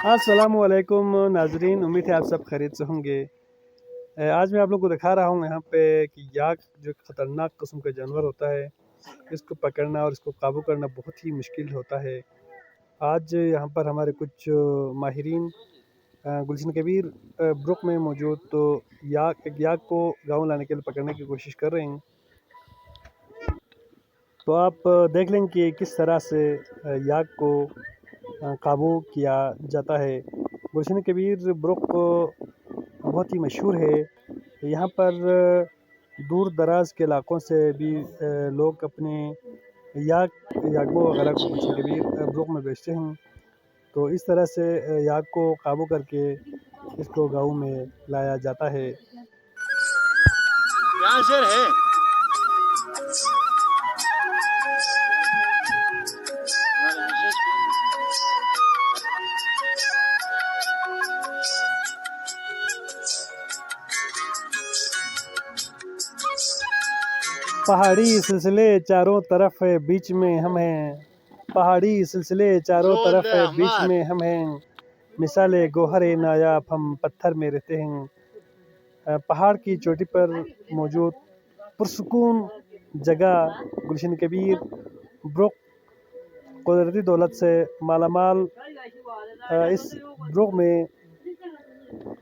अस्सलामुअलैकुम नाजरीन, उम्मीद है आप सब खैरियत से होंगे। आज मैं आप लोगों को दिखा रहा हूँ यहाँ पे कि याक जो एक ख़तरनाक किस्म का जानवर होता है, इसको पकड़ना और इसको काबू करना बहुत ही मुश्किल होता है। आज यहाँ पर हमारे कुछ माहिरीन गुलशन कबीर ब्रुक में मौजूद तो एक याक को गाँव लाने के लिए पकड़ने की कोशिश कर रहे हैं। तो आप देख लें कि किस तरह से याक को काबू किया जाता है। गुलशन कबीर ब्रुक बहुत ही मशहूर है। यहाँ पर दूर दराज के इलाक़ों से भी लोग अपने यागो वगैरह को गुलशन कबीर ब्रुक में बेचते हैं। तो इस तरह से याक को काबू करके इसको गाँव में लाया जाता है। यहाँ शेर है। पहाड़ी सिलसिले चारों तरफ है, बीच में हम हैं। पहाड़ी सिलसिले चारों तरफ है, बीच में हम हैं। मिसाले गोहरे नायाब हम पत्थर में रहते हैं। पहाड़ की चोटी पर मौजूद पुरसुकून जगह गुलशन कबीर ब्रुक कुदरती दौलत से मालामाल। इस ब्रुक में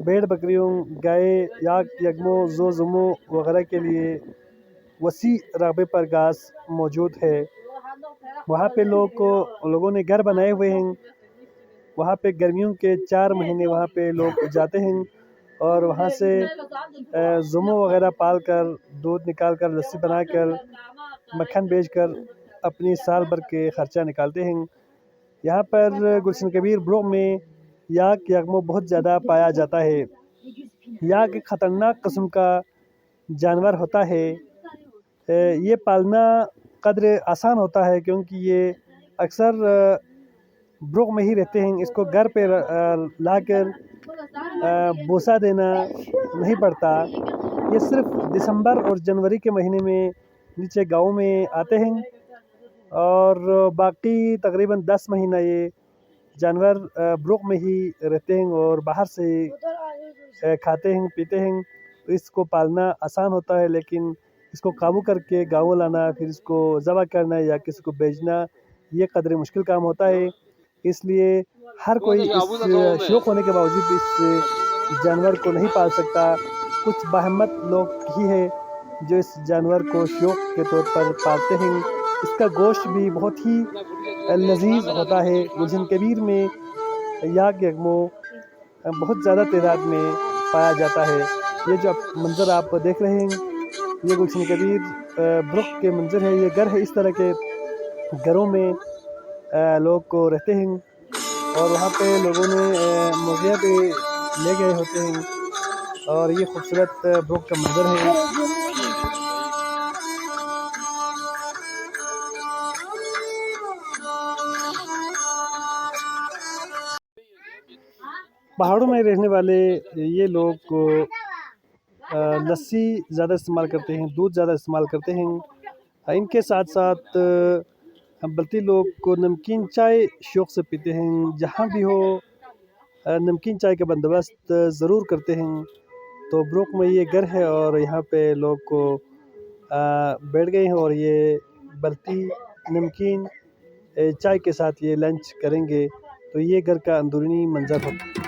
भेड़ बकरियों, गाय, याक, यगमो, जोजमो वगैरह के लिए वसी रकबे पर घास मौजूद है। वहाँ पे लोगों ने घर बनाए हुए हैं। वहाँ पे गर्मियों के 4 महीने वहाँ पे लोग जाते हैं और वहाँ से जुमो वगैरह पाल कर, दूध निकाल कर, लस्सी बना कर, मक्खन बेच कर अपनी साल भर के ख़र्चा निकालते हैं। यहाँ पर गुलशन कबीर ब्रुक में याक यगमो बहुत ज़्यादा पाया जाता है। याक एक ख़तरनाक किस्म का जानवर होता है। ये पालना कदर आसान होता है क्योंकि ये अक्सर ब्रुक में ही रहते हैं। इसको घर पे लाकर भूसा देना नहीं पड़ता। ये सिर्फ दिसंबर और जनवरी के महीने में नीचे गाँव में आते हैं और बाकी तकरीबन 10 महीना ये जानवर ब्रुक में ही रहते हैं और बाहर से खाते हैं, पीते हैं। तो इसको पालना आसान होता है, लेकिन इसको काबू करके गाँव लाना, फिर इसको ज़बह करना या किसी को बेचना, ये कदर मुश्किल काम होता है। इसलिए हर कोई इस शौक़ होने के बावजूद इस जानवर को नहीं पाल सकता। कुछ बाहिम्मत लोग ही हैं जो इस जानवर को शौक़ के तौर पर पालते हैं। इसका गोश्त भी बहुत ही लजीज होता है। गुलशन कबीर में याक यगमो बहुत ज़्यादा तादाद में पाया जाता है। ये जो मंज़र आप देख रहे हैं, ये गुलशन कबीर ब्रुक के मंज़र है। ये घर है, इस तरह के घरों में लोग को रहते हैं और वहाँ पे लोगों ने मुर्गियाँ भी ले गए होते हैं और ये खूबसूरत ब्रुक का मंज़र है। पहाड़ों में रहने वाले ये लोग लस्सी ज़्यादा इस्तेमाल करते हैं, दूध ज़्यादा इस्तेमाल करते हैं। इनके साथ साथ बल्ती लोग को नमकीन चाय शौक़ से पीते हैं। जहाँ भी हो नमकीन चाय का बंदोबस्त ज़रूर करते हैं। तो ब्रुक में ये घर है और यहाँ पे लोग को बैठ गए हैं और ये बल्ती नमकीन चाय के साथ ये लंच करेंगे। तो ये घर का अंदरूनी मंज़र होता है।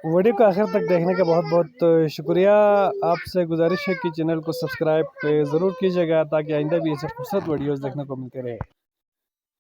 ویڈیو کو آخر تک دیکھنے کا بہت بہت شکریہ. آپ سے گزارش ہے کہ چینل کو سبسکرائب ضرور کیجیے گا تاکہ آئندہ بھی ایسے خوبصورت ویڈیوز دیکھنے کو ملتے رہے.